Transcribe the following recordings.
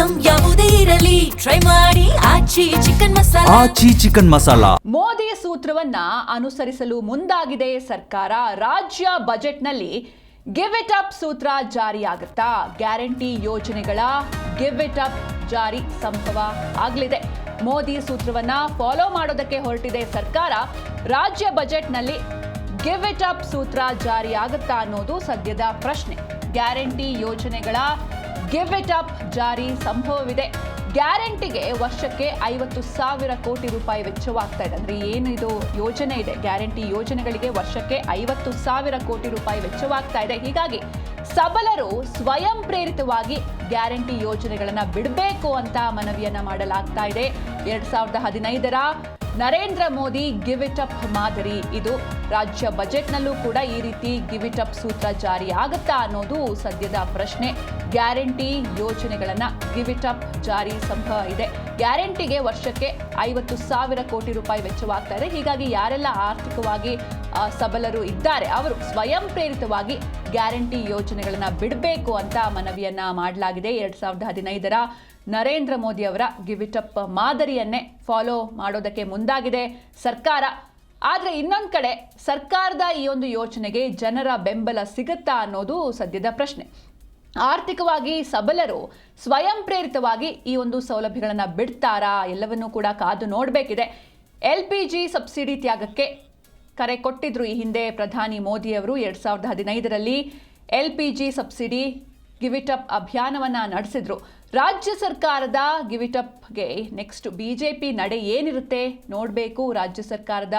Item ಯಾವುದೇ ಇರಲಿ try ಮಾಡಿ ಆಚಿ ಚಿಕನ್ ಮಸಾಲಾ. ಮೋದಿ ಸೂತ್ರವನ್ನ ಅನುಸರಿಸಲು ಮುಂದಾಗಿದೆ ಸರ್ಕಾರ. ರಾಜ್ಯ ಬಜೆಟ್ನಲ್ಲಿ ಗಿವ್ ಇಟ್ ಅಪ್ ಸೂತ್ರ ಜಾರಿಯಾಗುತ್ತಾ? ಗ್ಯಾರಂಟಿ ಯೋಜನೆಗಳ ಗಿವ್ ಇಟ್ ಅಪ್ ಜಾರಿ ಸಂಭವ ಆಗಲಿದೆ. ಮೋದಿ ಸೂತ್ರವನ್ನ ಫಾಲೋ ಮಾಡೋದಕ್ಕೆ ಹೊರಟಿದೆ ಸರ್ಕಾರ. ರಾಜ್ಯ ಬಜೆಟ್ನಲ್ಲಿ ಗಿವ್ ಇಟ್ ಅಪ್ ಸೂತ್ರ ಜಾರಿಯಾಗುತ್ತಾ ಅನ್ನೋದು ಸದ್ಯದ ಪ್ರಶ್ನೆ. ಗ್ಯಾರಂಟಿ ಯೋಜನೆಗಳ ಗಿವ್ ಇಟ್ ಅಪ್ ಜಾರಿ ಸಂಭವವಿದೆ. ಗ್ಯಾರಂಟಿಗೆ ವರ್ಷಕ್ಕೆ 50,000 ಕೋಟಿ ರೂಪಾಯಿ ವೆಚ್ಚವಾಗ್ತಾ ಇದೆ. ಅಂದ್ರೆ ಏನು ಇದು ಯೋಜನೆ ಇದೆ, ಗ್ಯಾರಂಟಿ ಯೋಜನೆಗಳಿಗೆ ವರ್ಷಕ್ಕೆ 50,000 ಕೋಟಿ ರೂಪಾಯಿ ವೆಚ್ಚವಾಗ್ತಾ ಇದೆ. ಹೀಗಾಗಿ ಸಬಲರು ಸ್ವಯಂ ಪ್ರೇರಿತವಾಗಿ ಗ್ಯಾರಂಟಿ ಯೋಜನೆಗಳನ್ನ ಬಿಡಬೇಕು ಅಂತ ಮನವಿಯನ್ನ ಮಾಡಲಾಗ್ತಾ ಇದೆ. 2015ರ Narendra Modi give it up ಮಾದರಿ ಇದು. ರಾಜ್ಯ ಬಜೆಟ್ನಲ್ಲೂ ಕೂಡ ಈ ರೀತಿ ಗಿವ್ ಇಟ್ ಅಪ್ ಸೂತ್ರ ಜಾರಿ ಆಗುತ್ತಾ ಅನ್ನೋದು ಸದ್ಯದ ಪ್ರಶ್ನೆ. ಗ್ಯಾರಂಟಿ ಯೋಜನೆಗಳನ್ನ ಗಿವ್ ಇಟ್ ಅಪ್ ಜಾರಿ ಸಂಭವ ಇದೆ. ಗ್ಯಾರಂಟಿಗೆ ವರ್ಷಕ್ಕೆ 50,000 ಕೋಟಿ ರೂಪಾಯಿ ವೆಚ್ಚವಾಗ್ತಾ ಇದೆ. ಹೀಗಾಗಿ ಯಾರೆಲ್ಲ ಆರ್ಥಿಕವಾಗಿ ಸಬಲರು ಇದ್ದಾರೆ ಅವರು ಸ್ವಯಂ ಪ್ರೇರಿತವಾಗಿ ಗ್ಯಾರಂಟಿ ಯೋಜನೆಗಳನ್ನ ಬಿಡಬೇಕು ಅಂತ ಮನವಿಯನ್ನ ಮಾಡಲಾಗಿದೆ. 2015ರ ನರೇಂದ್ರ ಮೋದಿ ಅವರ ಗಿವ್ ಇಟ್ ಅಪ್ ಮಾದರಿಯನ್ನೇ ಫಾಲೋ ಮಾಡೋದಕ್ಕೆ ಮುಂದಾಗಿದೆ ಸರ್ಕಾರ. ಆದರೆ ಇನ್ನೊಂದು ಕಡೆ ಸರ್ಕಾರದ ಈ ಒಂದು ಯೋಜನೆಗೆ ಜನರ ಬೆಂಬಲ ಸಿಗುತ್ತಾ ಅನ್ನೋದು ಸದ್ಯದ ಪ್ರಶ್ನೆ. ಆರ್ಥಿಕವಾಗಿ ಸಬಲರು ಸ್ವಯಂ ಪ್ರೇರಿತವಾಗಿ ಈ ಒಂದು ಸೌಲಭ್ಯಗಳನ್ನು ಬಿಡ್ತಾರಾ? ಎಲ್ಲವನ್ನೂ ಕೂಡ ಕಾದು ನೋಡಬೇಕಿದೆ. LPG ಸಬ್ಸಿಡಿ ತ್ಯಾಗಕ್ಕೆ ಕರೆ ಕೊಟ್ಟಿದ್ರು ಈ ಹಿಂದೆ ಪ್ರಧಾನಿ ಮೋದಿಯವರು. 2015ರಲ್ಲಿ LPG subsidy give it up ಅಭಿಯಾನವನ್ನ ನಡೆಸಿದ್ರು. ರಾಜ್ಯ ಸರ್ಕಾರದ ಗಿವ್ ಇಟ್ ಅಪ್ಗೆ ನೆಕ್ಸ್ಟ್ ಬಿಜೆಪಿ ನಡೆ ಏನಿರುತ್ತೆ ನೋಡಬೇಕು. ರಾಜ್ಯ ಸರ್ಕಾರದ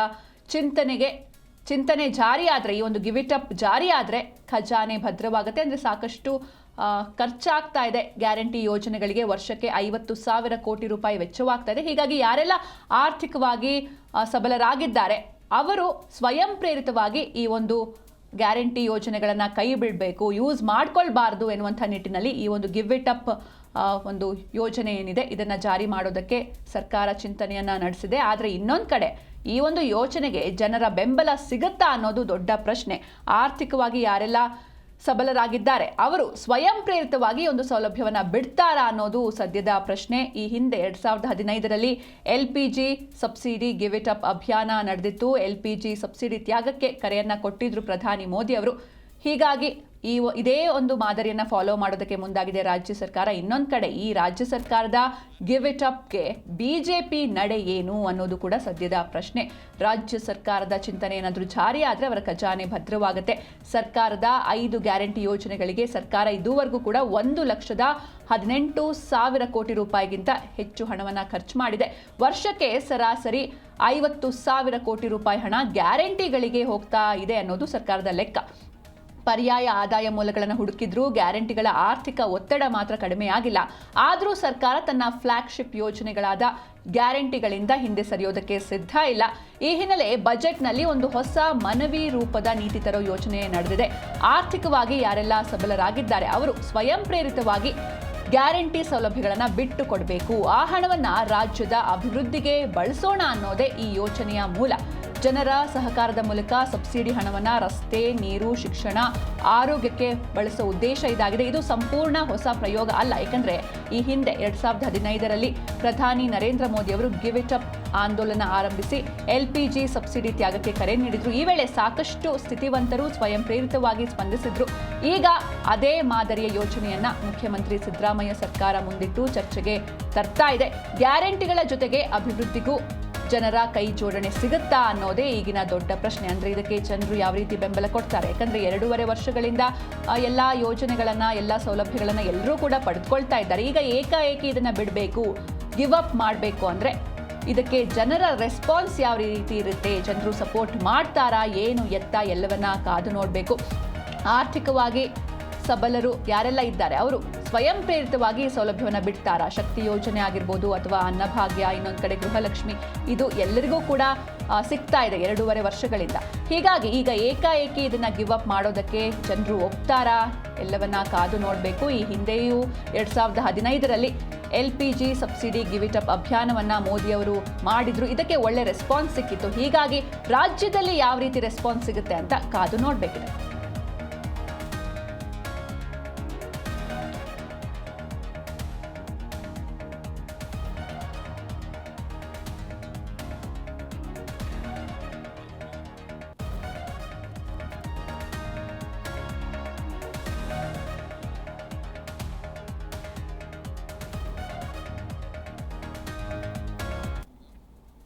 ಚಿಂತನೆ ಜಾರಿ ಆದರೆ, ಈ ಒಂದು ಗಿವ್ ಇಟ್ ಅಪ್ ಜಾರಿ ಆದರೆ ಖಜಾನೆ ಭದ್ರವಾಗುತ್ತೆ. ಅಂದರೆ ಸಾಕಷ್ಟು ಖರ್ಚಾಗ್ತಾ ಇದೆ ಗ್ಯಾರಂಟಿ ಯೋಜನೆಗಳಿಗೆ. ವರ್ಷಕ್ಕೆ 50,000 ಕೋಟಿ ರೂಪಾಯಿ ವೆಚ್ಚವಾಗ್ತಾ ಇದೆ. ಹೀಗಾಗಿ ಯಾರೆಲ್ಲ ಆರ್ಥಿಕವಾಗಿ ಸಬಲರಾಗಿದ್ದಾರೆ ಅವರು ಸ್ವಯಂ ಪ್ರೇರಿತವಾಗಿ ಈ ಒಂದು ಗ್ಯಾರಂಟಿ ಯೋಜನೆಗಳನ್ನು ಕೈ ಬಿಡಬೇಕು, ಯೂಸ್ ಮಾಡ್ಕೊಳ್ಬಾರ್ದು ಎನ್ನುವಂಥ ನಿಟ್ಟಿನಲ್ಲಿ ಈ ಒಂದು ಗಿವ್ ಇಟ್ ಅಪ್ ಒಂದು ಯೋಜನೆ ಏನಿದೆ ಇದನ್ನು ಜಾರಿ ಮಾಡೋದಕ್ಕೆ ಸರ್ಕಾರ ಚಿಂತನೆಯನ್ನು ನಡೆಸಿದೆ. ಆದರೆ ಇನ್ನೊಂದು ಕಡೆ ಈ ಒಂದು ಯೋಜನೆಗೆ ಜನರ ಬೆಂಬಲ ಸಿಗುತ್ತಾ ಅನ್ನೋದು ದೊಡ್ಡ ಪ್ರಶ್ನೆ. ಆರ್ಥಿಕವಾಗಿ ಯಾರೆಲ್ಲ ಸಬಲರಾಗಿದ್ದಾರೆ ಅವರು ಸ್ವಯಂ ಪ್ರೇರಿತವಾಗಿ ಒಂದು ಸೌಲಭ್ಯವನ್ನು ಬಿಡ್ತಾರಾ ಅನ್ನೋದು ಸದ್ಯದ ಪ್ರಶ್ನೆ. ಈ ಹಿಂದೆ 2015ರಲ್ಲಿ LPG subsidy give it up ಅಭಿಯಾನ ನಡೆದಿತ್ತು. LPG ಸಬ್ಸಿಡಿ ತ್ಯಾಗಕ್ಕೆ ಕರೆಯನ್ನ ಕೊಟ್ಟಿದ್ರು ಪ್ರಧಾನಿ ಮೋದಿ ಅವರು. ಹೀಗಾಗಿ ಇದೇ ಒಂದು ಮಾದರಿಯನ್ನು ಫಾಲೋ ಮಾಡೋದಕ್ಕೆ ಮುಂದಾಗಿದೆ ರಾಜ್ಯ ಸರ್ಕಾರ. ಇನ್ನೊಂದು ಕಡೆ ಈ ರಾಜ್ಯ ಸರ್ಕಾರದ ಗಿವ್ ಇಟ್ ಅಪ್ಗೆ ಬಿಜೆಪಿ ನಡೆ ಏನು ಅನ್ನೋದು ಕೂಡ ಸದ್ಯದ ಪ್ರಶ್ನೆ. ರಾಜ್ಯ ಸರ್ಕಾರದ ಚಿಂತನೆ ಏನಾದರೂ ಜಾರಿ ಆದರೆ ಅವರ ಖಜಾನೆ ಭದ್ರವಾಗುತ್ತೆ. ಸರ್ಕಾರದ 5 ಗ್ಯಾರಂಟಿ ಯೋಜನೆಗಳಿಗೆ ಸರ್ಕಾರ ಇದುವರೆಗೂ ಕೂಡ 1,18,000 ಕೋಟಿ ರೂಪಾಯಿಗಿಂತ ಹೆಚ್ಚು ಹಣವನ್ನು ಖರ್ಚು ಮಾಡಿದೆ. ವರ್ಷಕ್ಕೆ ಸರಾಸರಿ 50,000 ಕೋಟಿ ರೂಪಾಯಿ ಹಣ ಗ್ಯಾರಂಟಿಗಳಿಗೆ ಹೋಗ್ತಾ ಇದೆ ಅನ್ನೋದು ಸರ್ಕಾರದ ಲೆಕ್ಕ. ಪರ್ಯಾಯ ಆದಾಯ ಮೂಲಗಳನ್ನು ಹುಡುಕಿದ್ರೂ ಗ್ಯಾರಂಟಿಗಳ ಆರ್ಥಿಕ ಒತ್ತಡ ಮಾತ್ರ ಕಡಿಮೆ ಆಗಿಲ್ಲ. ಆದರೂ ಸರ್ಕಾರ ತನ್ನ ಫ್ಲಾಗ್ಶಿಪ್ ಯೋಜನೆಗಳಾದ ಗ್ಯಾರಂಟಿಗಳಿಂದ ಹಿಂದೆ ಸರಿಯೋದಕ್ಕೆ ಸಿದ್ಧ ಇಲ್ಲ. ಈ ಹಿನ್ನೆಲೆ ಬಜೆಟ್ನಲ್ಲಿ ಒಂದು ಹೊಸ ಮನವಿ ರೂಪದ ನೀತಿ ತರೋ ಯೋಜನೆ ನಡೆದಿದೆ. ಆರ್ಥಿಕವಾಗಿ ಯಾರೆಲ್ಲ ಸಬಲರಾಗಿದ್ದಾರೆ ಅವರು ಸ್ವಯಂ ಪ್ರೇರಿತವಾಗಿ ಗ್ಯಾರಂಟಿ ಸೌಲಭ್ಯಗಳನ್ನು ಬಿಟ್ಟು ಕೊಡಬೇಕು. ಆ ಹಣವನ್ನು ರಾಜ್ಯದ ಅಭಿವೃದ್ಧಿಗೆ ಬಳಸೋಣ ಅನ್ನೋದೇ ಈ ಯೋಜನೆಯ ಮೂಲ. ಜನರ ಸಹಕಾರದ ಮೂಲಕ ಸಬ್ಸಿಡಿ ಹಣವನ್ನು ರಸ್ತೆ, ನೀರು, ಶಿಕ್ಷಣ, ಆರೋಗ್ಯಕ್ಕೆ ಬಳಸೋ ಉದ್ದೇಶ ಇದಾಗಿದೆ. ಇದು ಸಂಪೂರ್ಣ ಹೊಸ ಪ್ರಯೋಗ ಅಲ್ಲ. ಯಾಕಂದರೆ ಈ ಹಿಂದೆ 2015ರಲ್ಲಿ ಪ್ರಧಾನಿ ನರೇಂದ್ರ ಮೋದಿ ಅವರು ಗಿವ್ ಇಟ್ ಅಪ್ ಆಂದೋಲನ ಆರಂಭಿಸಿ LPG ಸಬ್ಸಿಡಿ ತ್ಯಾಗಕ್ಕೆ ಕರೆ ನೀಡಿದ್ರು. ಈ ವೇಳೆ ಸಾಕಷ್ಟು ಸ್ಥಿತಿವಂತರು ಸ್ವಯಂ ಪ್ರೇರಿತವಾಗಿ ಸ್ಪಂದಿಸಿದ್ರು. ಈಗ ಅದೇ ಮಾದರಿಯ ಯೋಜನೆಯನ್ನ ಮುಖ್ಯಮಂತ್ರಿ ಸಿದ್ದರಾಮಯ್ಯ ಸರ್ಕಾರ ಮುಂದಿಟ್ಟು ಚರ್ಚೆಗೆ ತರ್ತಾ ಇದೆ. ಗ್ಯಾರಂಟಿಗಳ ಜೊತೆಗೆ ಅಭಿವೃದ್ಧಿಗೂ ಜನರ ಕೈ ಜೋಡಣೆ ಸಿಗುತ್ತಾ ಅನ್ನೋದೇ ಈಗಿನ ದೊಡ್ಡ ಪ್ರಶ್ನೆ. ಅಂದರೆ ಇದಕ್ಕೆ ಜನರು ಯಾವ ರೀತಿ ಬೆಂಬಲ ಕೊಡ್ತಾರೆ? ಯಾಕಂದರೆ 2.5 ವರ್ಷಗಳಿಂದ ಎಲ್ಲ ಯೋಜನೆಗಳನ್ನು, ಎಲ್ಲ ಸೌಲಭ್ಯಗಳನ್ನು ಎಲ್ಲರೂ ಕೂಡ ಪಡೆದುಕೊಳ್ತಾ ಇದ್ದಾರೆ. ಈಗ ಏಕಾಏಕಿ ಇದನ್ನು ಬಿಡಬೇಕು, ಗಿವ್ ಅಪ್ ಮಾಡಬೇಕು ಅಂದರೆ ಇದಕ್ಕೆ ಜನರ ರೆಸ್ಪಾನ್ಸ್ ಯಾವ ರೀತಿ ಇರುತ್ತೆ? ಜನರು ಸಪೋರ್ಟ್ ಮಾಡ್ತಾರಾ, ಏನು ಎತ್ತ ಎಲ್ಲವನ್ನ ಕಾದು ನೋಡಬೇಕು. ಆರ್ಥಿಕವಾಗಿ ಸಬಲರು ಯಾರೆಲ್ಲ ಇದ್ದಾರೆ ಅವರು ಸ್ವಯಂ ಪ್ರೇರಿತವಾಗಿ ಸೌಲಭ್ಯವನ್ನು ಬಿಡ್ತಾರಾ? ಶಕ್ತಿ ಯೋಜನೆ ಆಗಿರ್ಬೋದು ಅಥವಾ ಅನ್ನಭಾಗ್ಯ, ಇನ್ನೊಂದು ಕಡೆ ಗೃಹಲಕ್ಷ್ಮಿ, ಇದು ಎಲ್ಲರಿಗೂ ಕೂಡ ಸಿಗ್ತಾ ಇದೆ 2.5 ವರ್ಷಗಳಿಂದ. ಹೀಗಾಗಿ ಈಗ ಏಕಾಏಕಿ ಇದನ್ನ ಗಿವ್ ಅಪ್ ಮಾಡೋದಕ್ಕೆ ಜನರು ಒಪ್ತಾರಾ? ಎಲ್ಲವನ್ನ ಕಾದು ನೋಡಬೇಕು. ಈ ಹಿಂದೆಯೂ 2015ರಲ್ಲಿ LPG subsidy give it up ಅಭಿಯಾನವನ್ನ ಮೋದಿ ಅವರು ಮಾಡಿದ್ರು. ಇದಕ್ಕೆ ಒಳ್ಳೆ ರೆಸ್ಪಾನ್ಸ್ ಸಿಕ್ಕಿತ್ತು. ಹೀಗಾಗಿ ರಾಜ್ಯದಲ್ಲಿ ಯಾವ ರೀತಿ ರೆಸ್ಪಾನ್ಸ್ ಸಿಗುತ್ತೆ ಅಂತ ಕಾದು ನೋಡಬೇಕಿದೆ.